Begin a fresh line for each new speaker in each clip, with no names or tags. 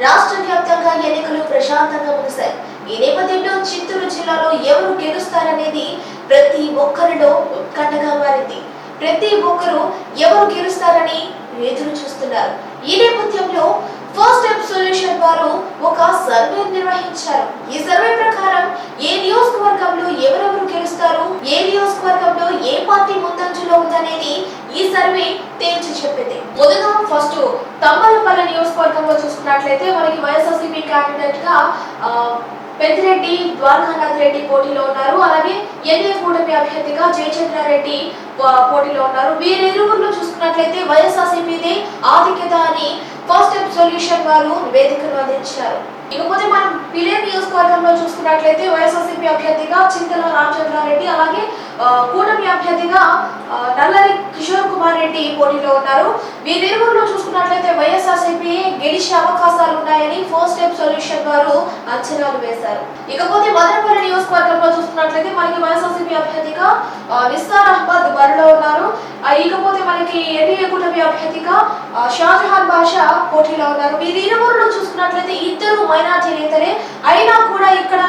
రాష్ట్ర వ్యాప్తంగా ఎన్నికలు ప్రశాంతంగా ముగిశాయి. ఈ నేపథ్యంలో చిత్తూరు జిల్లాలో ఎవరు గెలుస్తారనేది ప్రతి ఒక్కరిలో ఉత్కంఠగా మారింది. ప్రతి ఒక్కరూ ఎవరు గెలుస్తారని ఎదురు చూస్తున్నారు. ఈ నేపథ్యంలో ఫస్ట్ స్టెప్ సొల్యూషన్ వారు ఒక సర్వే నిర్వహించారు. ఈ సర్వే ప్రకారం ఏ నియోజకవర్గంలో ఎవరెవరు గెలుస్తారు, ఏ నియోజకవర్గంలో ఏ పార్టీ ముందంజలో ఉందనేది ఈ సర్వే తేల్చి చెప్పింది. మొదట ఫస్ట్ తంబలపల్లి నియోజకవర్గంలో చూసుకున్నట్లయితే మనకి వైఎస్ఆర్సీపీ క్యాండిడేట్ గా పెద్దిరెడ్డి ద్వారకానాథ్ రెడ్డి పోటీలో ఉన్నారు. అలాగే ఎన్డీఏ కూటమి అభ్యర్థిగా జయచంద్రారెడ్డి పోటీలో ఉన్నారు. వీరిరువురు చూసుకున్నట్లయితే వైఎస్ఆర్సీపీదే ఆధిక్యత అని ఫస్ట్ స్టెప్ సొల్యూషన్ వారు నివేదికను అందించారు. ఇకపోతే మనం పిలేరు నియోజకవర్గంలో చూసుకున్నట్లయితే వైఎస్ఆర్సీపీ అభ్యర్థిగా చింతల రామచంద్రారెడ్డి, అలాగే కూటమి అభ్యర్థిగా నల్లరి కిషోర్ కుమార్ రెడ్డి పోటీలో ఉన్నారు. వీరిరువురులో చూసుకున్నట్లయితే వైఎస్ఆర్సీపీ గెలిచే అవకాశాలు ఉన్నాయని ఫస్ట్ స్టెప్ సొల్యూషన్ వారు అంచనాలు వేశారు. ఇకపోతే మదనపల్లి నియోజకవర్గంలో చూసుకున్నట్లయితే మనకి వైఎస్ఆర్సీపీ అభ్యర్థిగా నిస్సార్ అహ్మద్ బరిలో ఉన్నారు. ఇకపోతే మనకి ఎన్డీఏ కూటమి అభ్యర్థిగా షాజహాన్ బాషా పోటీలో ఉన్నారు. వీరిరువురులో చూసుకున్నట్లయితే ఇద్దరు మైనార్టీ నేతలే అయినా కూడా ఇక్కడ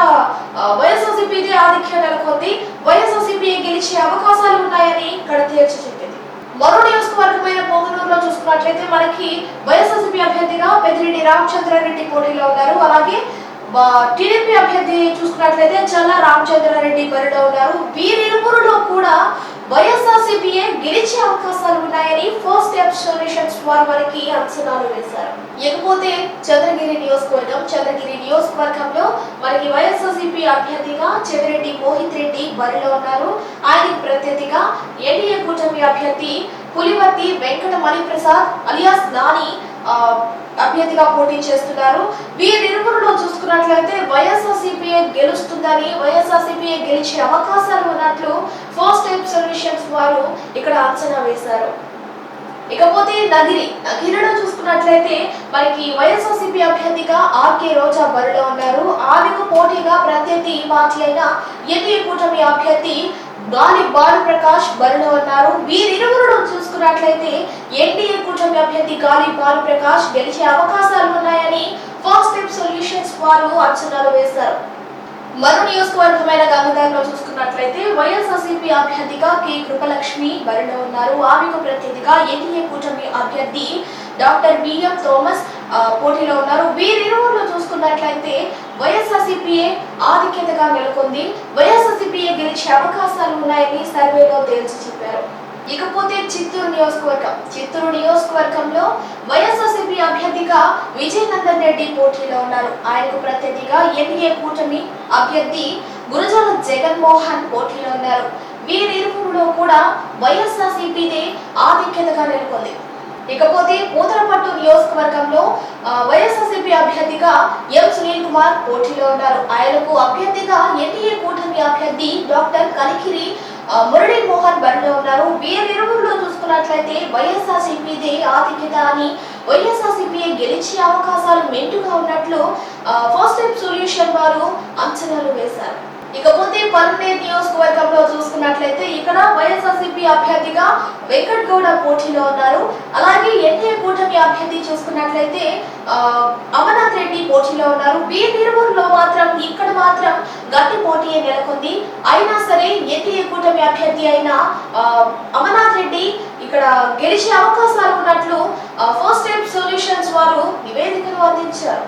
వైఎస్ఆర్సీపీదే ఆధిక్యం నెలకొంది. వైఎస్ఆర్సీపీ గెలిచే అవకాశాలు ఉన్నాయని ఇక్కడ తేల్చి చెప్పింది. మరో నియోజకవర్గమైన పొంగనూరులో చూసుకున్నట్లయితే మనకి వైఎస్ఆర్సీపీ అభ్యర్థిగా పెద్దిరెడ్డి రామచంద్రారెడ్డి పోటీలో ఉన్నారు. అలాగే టీడీపీ అభ్యర్థి చూసుకున్నట్లయితే చల్ల రామచంద్రారెడ్డి బరిలో ఉన్నారు. వీరిరువురులో కూడా వైఎస్ఆర్సీపీఏ గెలిచే అవకాశాలు ఉన్నాయని ఫస్ట్ స్టెప్ సొల్యూషన్స్ వారు మనకి అంచనాలు వేశారు. ఇకపోతే చంద్రగిరి నియోజకవర్గంలో మనకి వైఎస్ఆర్సీపీ అభ్యర్థిగా చెవిరెడ్డి మోహిత్ రెడ్డి బరిలో ఉన్నారు. ఆయనకి ప్రత్యర్థిగా ఎన్డీఏ కూటమి అభ్యర్థి పులివర్తి వెంకట మణిప్రసాద్ అలియాస్ నాని అభ్యర్థిగా పోటీ చేస్తున్నారు. వీరిరువురులో చూసుకున్నట్లయితే వైఎస్ఆర్సీపీఏ గెలుస్తుందని, వైఎస్ఆర్సీపీఏ గెలిచే అవకాశాలు ఉన్నట్లు ఫస్ట్ స్టెప్ సొల్యూషన్స్ వారు ఇక్కడ అంచనా వేశారు. ఇకపోతే నగిరిలో చూసుకున్నట్లయితే మనకి వైఎస్ఆర్సీపీ అభ్యర్థిగా ఆర్కే రోజా బరిలో ఉన్నారు. ఆమెకు పోటీగా ప్రత్యర్థి పార్టీ అయిన ఎన్డీఏ కూటమి అభ్యర్థి గాలి భానుప్రకాష్ బరిలో ఉన్నారు. వీరిరువురులో చూసుకున్నట్లయితే ఎన్డీఏ కూటమి అభ్యర్థి గాలి భానుప్రకాష్ గెలిచే అవకాశాలు ఉన్నాయని ఫస్ట్ స్టెప్ సొల్యూషన్స్ వారు అంచనాలు వేశారు. మరో నియోజకవర్గమైన గంగదారిలో చూసుకున్నట్లయితే వైఎస్ఆర్సీపీ అభ్యర్థిగా కె కృపలక్ష్మి బరిలో ఉన్నారు. ఆమెకు ప్రత్యర్థిగా ఎన్డీఏ కూటమి అభ్యర్థి డాక్టర్ బిఎం థోమస్ పోటీలో ఉన్నారు. వీరిరువురులో చూసుకున్నట్లయితే వైఎస్ఆర్సీపీఏ ఆధిక్యతగా నెలకొంది. వైఎస్ఆర్సీపీఏ గెలిచే అవకాశాలు ఉన్నాయని సర్వేలో తేల్చి చెప్పారు. ఇకపోతే చిత్తూరు నియోజకవర్గంలో వైఎస్ఆర్సీపీ అభ్యర్థిగా విజయనందన్ రెడ్డి పోటీలో ఉన్నారు. ఆయనకు ప్రత్యర్థిగా ఎన్డీఏ కూటమి అభ్యర్థి గురజాల జగన్మోహన్ పోటీలో ఉన్నారు. వీరిరువురులో కూడా వైఎస్ఆర్సీపీదే ఆధిక్యతగా నెలకొంది. ఇకపోతే పూతలపట్టు నియోజకవర్గంలో వైఎస్ఆర్సీపీ అభ్యర్థిగా ఎం సునీల్ కుమార్ పోటీలో ఉన్నారు. ఆయనకు అభ్యర్థిగా ఎన్డీఏ కూటమి అభ్యర్థి డాక్టర్ కలికిరి మురళీ మోహన్ బరిలో ఉన్నారు. వీరిరువురులో చూసుకున్నట్లయితే వైఎస్ఆర్సీపీదే ఆధిక్యత అని, వైఎస్ఆర్సీపీ గెలిచే అవకాశాలు మెండుగా ఉన్నట్లు ఫస్ట్ స్టెప్ సొల్యూషన్ వారు అంచనాలు వేశారు. ఇకపోతే పల్మనేర్ నియోజకవర్గంలో చూసుకున్నట్లయితే ఇక్కడ వైఎస్ఆర్సీపీ అభ్యర్థిగా వెంకట్ గౌడ పోటీలో ఉన్నారు. అలాగే ఎన్డీఏ కూటమి అభ్యర్థి చూసుకున్నట్లయితే అమర్నాథ్ రెడ్డి పోటీలో ఉన్నారు. వీరిరువురులో ఇక్కడ మాత్రం గట్టి పోటీ నెలకొంది. అయినా సరే ఎన్డీఏ కూటమి అభ్యర్థి అయిన అమర్నాథ్ రెడ్డి ఇక్కడ గెలిచే అవకాశాలు ఉన్నట్లు ఫస్ట్ స్టెప్ సొల్యూషన్స్ వారు నివేదికను అందించారు.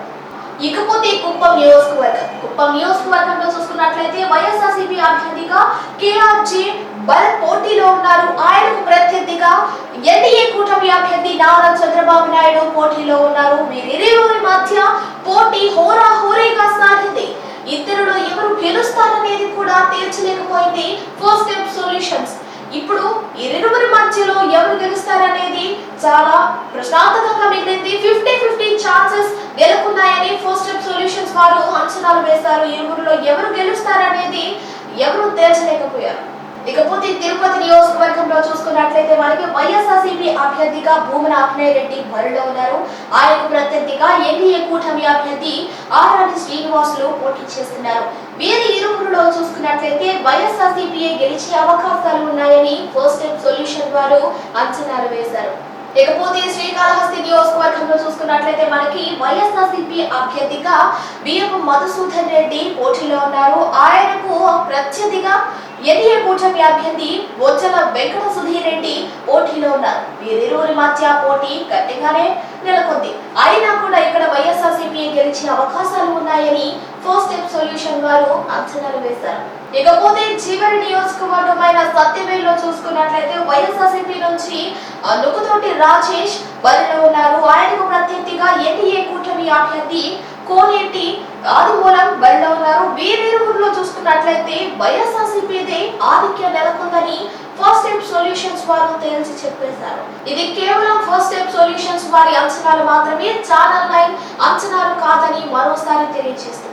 ఇకపోతే కుప్పం నియోజకవర్గంలో చూసుకున్నట్లయితే వైఎస్ఆర్సీపీ అభ్యర్థిగా కేఆర్జే భరత్ పోటీలో ఉన్నారు. ఆయనకు ప్రత్యర్థిగా ఎన్డీఏ కూటమి అభ్యర్థి నారా చంద్రబాబు నాయుడు పోటీలో ఉన్నారు. వీరిరువురి మధ్య పోటీ హోరాహోరీగా సాగింది. ఇద్దరులో ఎవరు గెలుస్తారనేది కూడా తేల్చలేకపోయింది ఫస్ట్ స్టెప్ సొల్యూషన్స్. ఇప్పుడు ఇరువురి మధ్యలో ఎవరు గెలుస్తారనేది చాలా ప్రశ్నార్థకంగా మిగిలింది. 50-50 ఛాన్సెస్ నెలకొన్నాయని ఫస్ట్ స్టెప్ సొల్యూషన్స్ వారు అంచనాలు వేశారు. ఇరువురిలో ఎవరు గెలుస్తారనేది ఎవరు తేల్చలేకపోయారు. ఇకపోతే తిరుపతి నియోజకవర్గంలో చూసుకున్నట్లయితే మనకి వైఎస్ఆర్సీపీ అభ్యర్థిగా భూమన అభినయ్ రెడ్డి బరిలో ఉన్నారు. ఆయనకు ప్రత్యర్థిగా ఎన్డీఏ కూటమి అభ్యర్థి ఆర్ఆర్ శ్రీనివాసులు పోటీ చేస్తున్నారు. వీరి ఇరువురులో చూసుకున్నట్లయితే వైఎస్ఆర్సీపీ గెలిచే అవకాశాలు ఉన్నాయని ఫస్ట్ స్టెప్ సొల్యూషన్ వారు అంచనాలు వేశారు. ఇకపోతే శ్రీకాళహస్తి నియోజకవర్గంలో చూసుకున్నట్లయితే మనకి వైఎస్ఆర్సీపీ అభ్యర్థిగా బియ్యపు మధుసూదన్ రెడ్డి పోటీలో ఉన్నారు. ఆయనకు ప్రత్యర్థిగా ఎన్డీఏ కూటమి అభ్యర్థి బొజ్జల వెంకట సుధీర్ రెడ్డి పోటీలో ఉన్నారు. వీరిరువురి మధ్య పోటీ గట్టిగానే నెలకొంది. అయినా కూడా ఇక్కడ వైఎస్ఆర్సీపీ గెలిచే అవకాశాలు ఉన్నాయని ఫస్ట్ స్టెప్ సొల్యూషన్ వారు అంచనాలు వేశారు. ఇకపోతే చివరి నియోజకవర్గమైన సత్యవేల్లో చూసుకున్నట్లయితే వైఎస్ఆర్సీపీ నుంచి నుకుతోటి రాజేష్ బరిలో ఉన్నారు. ఆయనకు ప్రత్యర్థిగా ఎన్డీఏ కూటమి అభ్యర్థి కోనేటి ఆదిమూలం బరిలో ఉన్నారు. వీరిరువురిలో చూసుకున్నట్లయితే వైఎస్ఆర్సీపీదే ఆధిక్యం నెలకొందని ఫస్ట్ స్టెప్ సొల్యూషన్స్ వారు తేల్చి చెప్పేశారు. ఇది కేవలం ఫస్ట్ స్టెప్ సొల్యూషన్స్ వారి అంచనాలు మాత్రమే, ఛానల్ 9 అంచనాలు కాదని మరోసారి తెలియజేస్తారు.